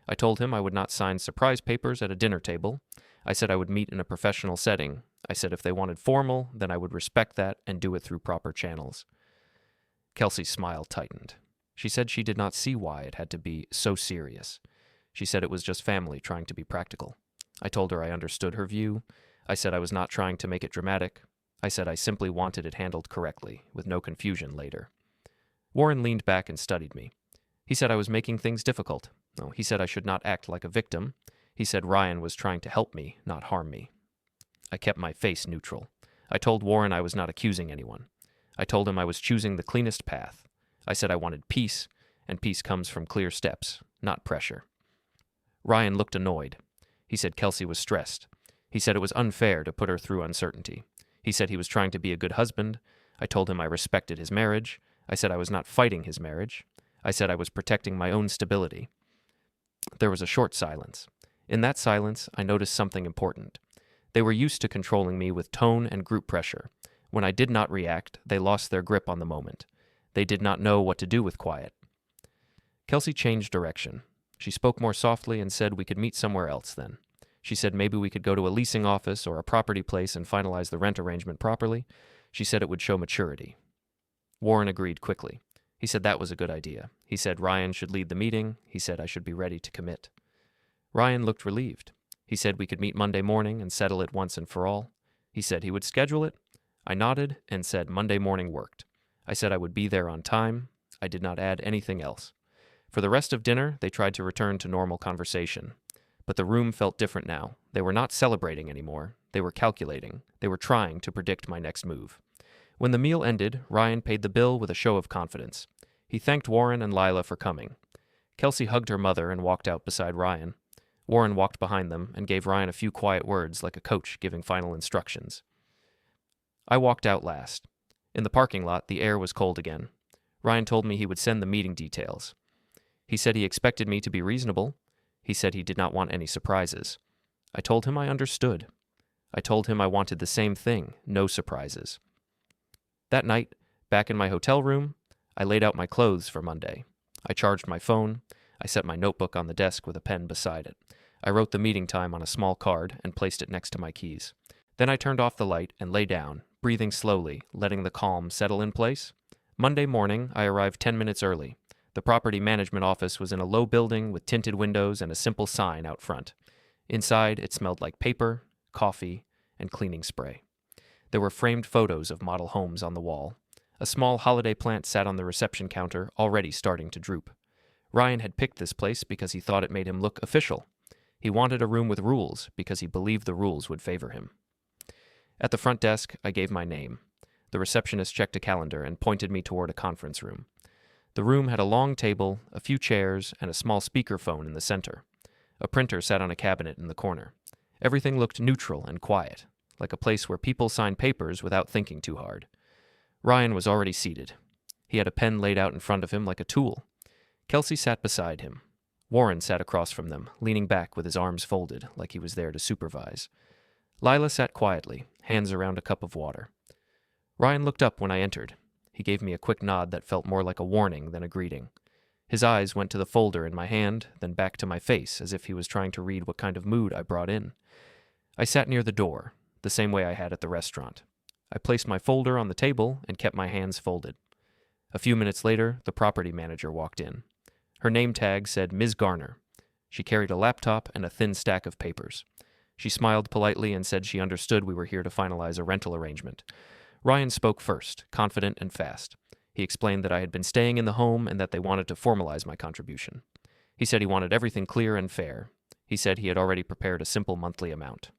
I told him I would not sign surprise papers at a dinner table. I said I would meet in a professional setting. I said if they wanted formal, then I would respect that and do it through proper channels. Kelsey's smile tightened. She said she did not see why it had to be so serious. She said it was just family trying to be practical. I told her I understood her view. I said I was not trying to make it dramatic. I said I simply wanted it handled correctly, with no confusion later. Warren leaned back and studied me. He said I was making things difficult. No, he said I should not act like a victim. He said Ryan was trying to help me, not harm me. I kept my face neutral. I told Warren I was not accusing anyone. I told him I was choosing the cleanest path. I said I wanted peace, and peace comes from clear steps, not pressure. Ryan looked annoyed. He said Kelsey was stressed. He said it was unfair to put her through uncertainty. He said he was trying to be a good husband. I told him I respected his marriage. I said I was not fighting his marriage. I said I was protecting my own stability. There was a short silence. In that silence, I noticed something important. They were used to controlling me with tone and group pressure. When I did not react, they lost their grip on the moment. They did not know what to do with quiet. Kelsey changed direction. She spoke more softly and said we could meet somewhere else then. She said maybe we could go to a leasing office or a property place and finalize the rent arrangement properly. She said it would show maturity. Warren agreed quickly. He said that was a good idea. He said Ryan should lead the meeting. He said I should be ready to commit. Ryan looked relieved. He said we could meet Monday morning and settle it once and for all. He said he would schedule it. I nodded and said Monday morning worked. I said I would be there on time. I did not add anything else. For the rest of dinner, they tried to return to normal conversation. But the room felt different now. They were not celebrating anymore. They were calculating. They were trying to predict my next move. When the meal ended, Ryan paid the bill with a show of confidence. He thanked Warren and Lila for coming. Kelsey hugged her mother and walked out beside Ryan. Warren walked behind them and gave Ryan a few quiet words like a coach giving final instructions. I walked out last. In the parking lot, the air was cold again. Ryan told me he would send the meeting details. He said he expected me to be reasonable. He said he did not want any surprises. I told him I understood. I told him I wanted the same thing, no surprises. That night, back in my hotel room, I laid out my clothes for Monday. I charged my phone. I set my notebook on the desk with a pen beside it. I wrote the meeting time on a small card and placed it next to my keys. Then I turned off the light and lay down, breathing slowly, letting the calm settle in place. Monday morning, I arrived 10 minutes early. The property management office was in a low building with tinted windows and a simple sign out front. Inside, it smelled like paper, coffee, and cleaning spray. There were framed photos of model homes on the wall. A small holiday plant sat on the reception counter, already starting to droop. Ryan had picked this place because he thought it made him look official. He wanted a room with rules because he believed the rules would favor him. At the front desk, I gave my name. The receptionist checked a calendar and pointed me toward a conference room. The room had a long table, a few chairs, and a small speakerphone in the center. A printer sat on a cabinet in the corner. Everything looked neutral and quiet, like a place where people sign papers without thinking too hard. Ryan was already seated. He had a pen laid out in front of him like a tool. Kelsey sat beside him. Warren sat across from them, leaning back with his arms folded, like he was there to supervise. Lila sat quietly, hands around a cup of water. Ryan looked up when I entered. He gave me a quick nod that felt more like a warning than a greeting. His eyes went to the folder in my hand, then back to my face, as if he was trying to read what kind of mood I brought in. I sat near the door, the same way I had at the restaurant. I placed my folder on the table and kept my hands folded. A few minutes later, the property manager walked in. Her name tag said Ms. Garner. She carried a laptop and a thin stack of papers. She smiled politely and said she understood we were here to finalize a rental arrangement. Ryan spoke first, confident and fast. He explained that I had been staying in the home and that they wanted to formalize my contribution. He said he wanted everything clear and fair. He said he had already prepared a simple monthly amount.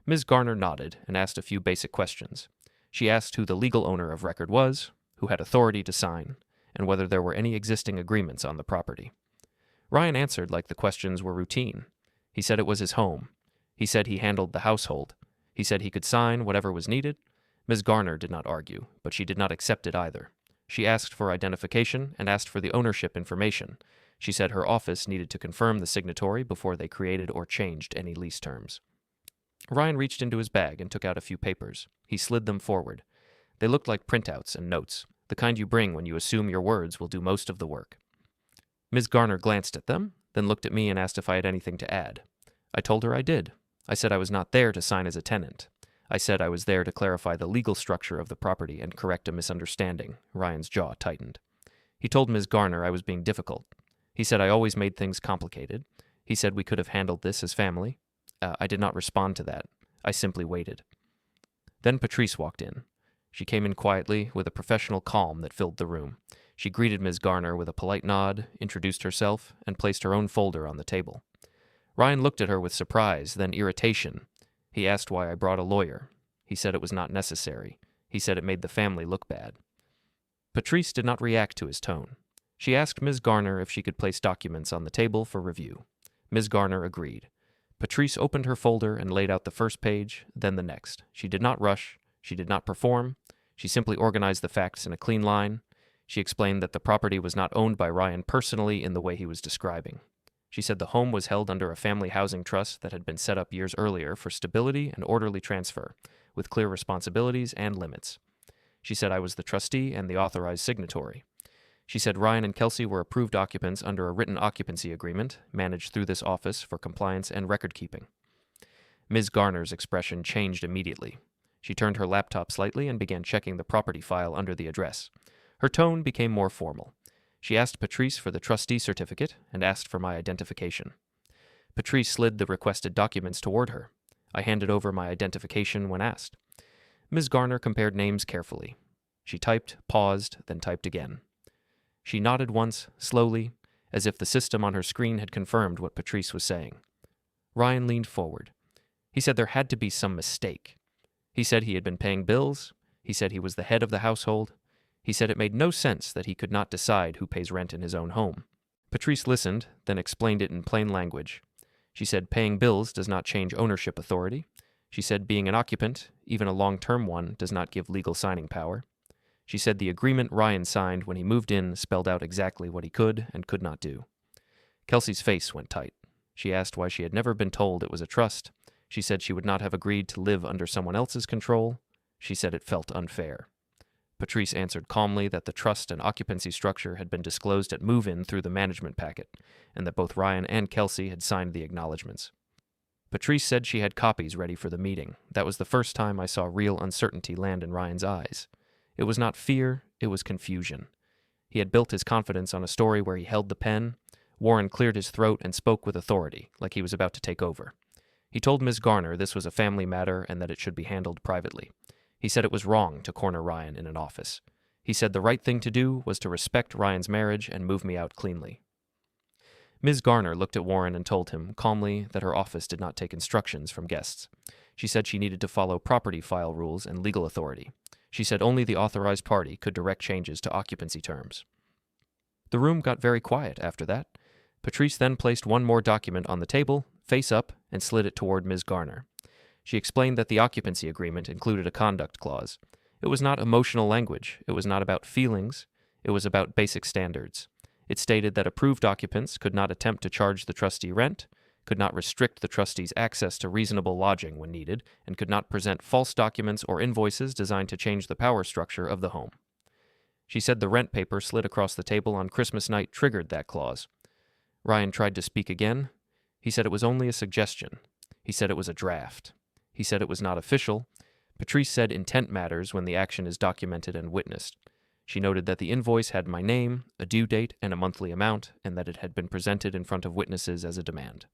Ms. Garner nodded and asked a few basic questions. She asked who the legal owner of record was, who had authority to sign, and whether there were any existing agreements on the property. Ryan answered like the questions were routine. He said it was his home. He said he handled the household. He said he could sign whatever was needed. Ms. Garner did not argue, but she did not accept it either. She asked for identification and asked for the ownership information. She said her office needed to confirm the signatory before they created or changed any lease terms. Ryan reached into his bag and took out a few papers. He slid them forward. They looked like printouts and notes, the kind you bring when you assume your words will do most of the work. Ms. Garner glanced at them, then looked at me and asked if I had anything to add. I told her I did. I said I was not there to sign as a tenant. I said I was there to clarify the legal structure of the property and correct a misunderstanding. Ryan's jaw tightened. He told Ms. Garner I was being difficult. He said I always made things complicated. He said we could have handled this as family. I did not respond to that. I simply waited. Then Patrice walked in. She came in quietly, with a professional calm that filled the room. She greeted Ms. Garner with a polite nod, introduced herself, and placed her own folder on the table. Ryan looked at her with surprise, then irritation. He asked why I brought a lawyer. He said it was not necessary. He said it made the family look bad. Patrice did not react to his tone. She asked Ms. Garner if she could place documents on the table for review. Ms. Garner agreed. Patrice opened her folder and laid out the first page, then the next. She did not rush. She did not perform. She simply organized the facts in a clean line. She explained that the property was not owned by Ryan personally in the way he was describing. She said the home was held under a family housing trust that had been set up years earlier for stability and orderly transfer, with clear responsibilities and limits. She said I was the trustee and the authorized signatory. She said Ryan and Kelsey were approved occupants under a written occupancy agreement managed through this office for compliance and record-keeping. Ms. Garner's expression changed immediately. She turned her laptop slightly and began checking the property file under the address. Her tone became more formal. She asked Patrice for the trustee certificate and asked for my identification. Patrice slid the requested documents toward her. I handed over my identification when asked. Ms. Garner compared names carefully. She typed, paused, then typed again. She nodded once, slowly, as if the system on her screen had confirmed what Patrice was saying. Ryan leaned forward. He said there had to be some mistake. He said he had been paying bills. He said he was the head of the household. He said it made no sense that he could not decide who pays rent in his own home. Patrice listened, then explained it in plain language. She said paying bills does not change ownership authority. She said being an occupant, even a long-term one, does not give legal signing power. She said the agreement Ryan signed when he moved in spelled out exactly what he could and could not do. Kelsey's face went tight. She asked why she had never been told it was a trust. She said she would not have agreed to live under someone else's control. She said it felt unfair. Patrice answered calmly that the trust and occupancy structure had been disclosed at move-in through the management packet, and that both Ryan and Kelsey had signed the acknowledgments. Patrice said she had copies ready for the meeting. That was the first time I saw real uncertainty land in Ryan's eyes. It was not fear, it was confusion. He had built his confidence on a story where he held the pen. Warren cleared his throat and spoke with authority, like he was about to take over. He told Ms. Garner this was a family matter and that it should be handled privately. He said it was wrong to corner Ryan in an office. He said the right thing to do was to respect Ryan's marriage and move me out cleanly. Ms. Garner looked at Warren and told him, calmly, that her office did not take instructions from guests. She said she needed to follow property file rules and legal authority. She said only the authorized party could direct changes to occupancy terms. The room got very quiet after that. Patrice then placed one more document on the table, face up, and slid it toward Ms. Garner. She explained that the occupancy agreement included a conduct clause. It was not emotional language. It was not about feelings. It was about basic standards. It stated that approved occupants could not attempt to charge the trustee rent, could not restrict the trustee's access to reasonable lodging when needed, and could not present false documents or invoices designed to change the power structure of the home. She said the rent paper slid across the table on Christmas night triggered that clause. Ryan tried to speak again. He said it was only a suggestion. He said it was a draft. He said it was not official. Patrice said intent matters when the action is documented and witnessed. She noted that the invoice had my name, a due date, and a monthly amount, and that it had been presented in front of witnesses as a demand.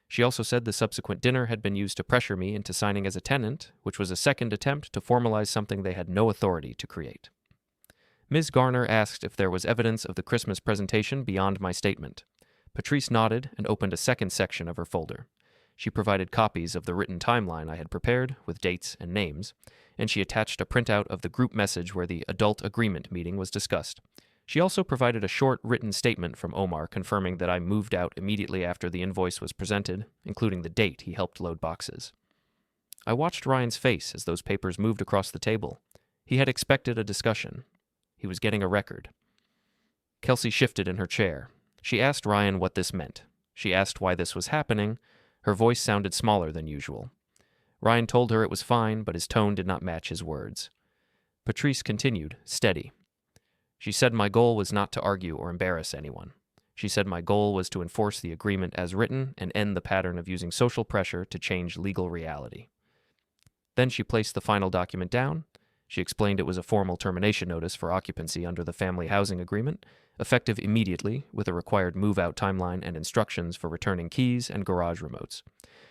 She also said the subsequent dinner had been used to pressure me into signing as a tenant, which was a second attempt to formalize something they had no authority to create. Ms. Garner asked if there was evidence of the Christmas presentation beyond my statement. Patrice nodded and opened a second section of her folder. She provided copies of the written timeline I had prepared, with dates and names, and she attached a printout of the group message where the adult agreement meeting was discussed. She also provided a short written statement from Omar confirming that I moved out immediately after the invoice was presented, including the date he helped load boxes. I watched Ryan's face as those papers moved across the table. He had expected a discussion. He was getting a record. Kelsey shifted in her chair. She asked Ryan what this meant. She asked why this was happening. Her voice sounded smaller than usual. Ryan told her it was fine, but his tone did not match his words. Patrice continued, steady. She said my goal was not to argue or embarrass anyone. She said my goal was to enforce the agreement as written and end the pattern of using social pressure to change legal reality. Then she placed the final document down. She explained it was a formal termination notice for occupancy under the family housing agreement, effective immediately, with a required move-out timeline and instructions for returning keys and garage remotes.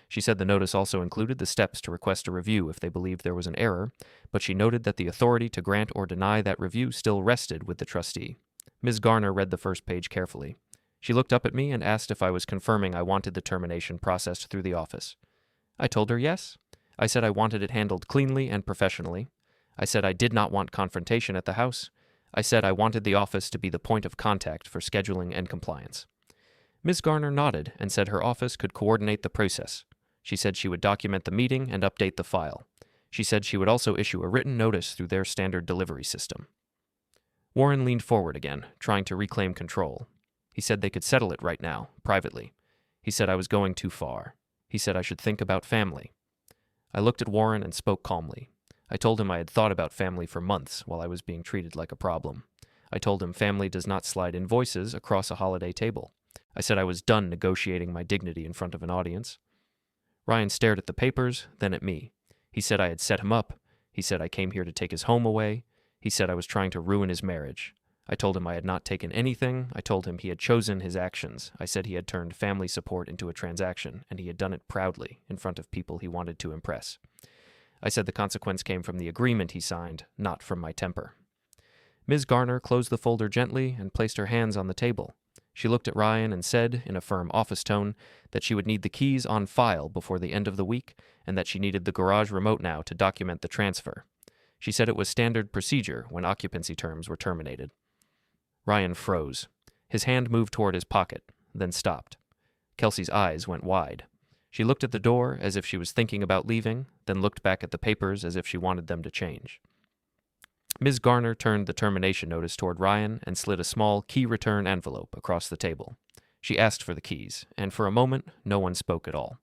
She said the notice also included the steps to request a review if they believed there was an error, but she noted that the authority to grant or deny that review still rested with the trustee. Ms. Garner read the first page carefully. She looked up at me and asked if I was confirming I wanted the termination processed through the office. I told her yes. I said I wanted it handled cleanly and professionally. I said I did not want confrontation at the house. I said I wanted the office to be the point of contact for scheduling and compliance. Ms. Garner nodded and said her office could coordinate the process. She said she would document the meeting and update the file. She said she would also issue a written notice through their standard delivery system. Warren leaned forward again, trying to reclaim control. He said they could settle it right now, privately. He said I was going too far. He said I should think about family. I looked at Warren and spoke calmly. I told him I had thought about family for months while I was being treated like a problem. I told him family does not slide invoices across a holiday table. I said I was done negotiating my dignity in front of an audience. Ryan stared at the papers, then at me. He said I had set him up. He said I came here to take his home away. He said I was trying to ruin his marriage. I told him I had not taken anything. I told him he had chosen his actions. I said he had turned family support into a transaction, and he had done it proudly in front of people he wanted to impress. I said the consequence came from the agreement he signed, not from my temper. Ms. Garner closed the folder gently and placed her hands on the table. She looked at Ryan and said, in a firm office tone, that she would need the keys on file before the end of the week, and that she needed the garage remote now to document the transfer. She said it was standard procedure when occupancy terms were terminated. Ryan froze. His hand moved toward his pocket, then stopped. Kelsey's eyes went wide. She looked at the door as if she was thinking about leaving, then looked back at the papers as if she wanted them to change. Ms. Garner turned the termination notice toward Ryan and slid a small key return envelope across the table. She asked for the keys, and for a moment no one spoke at all.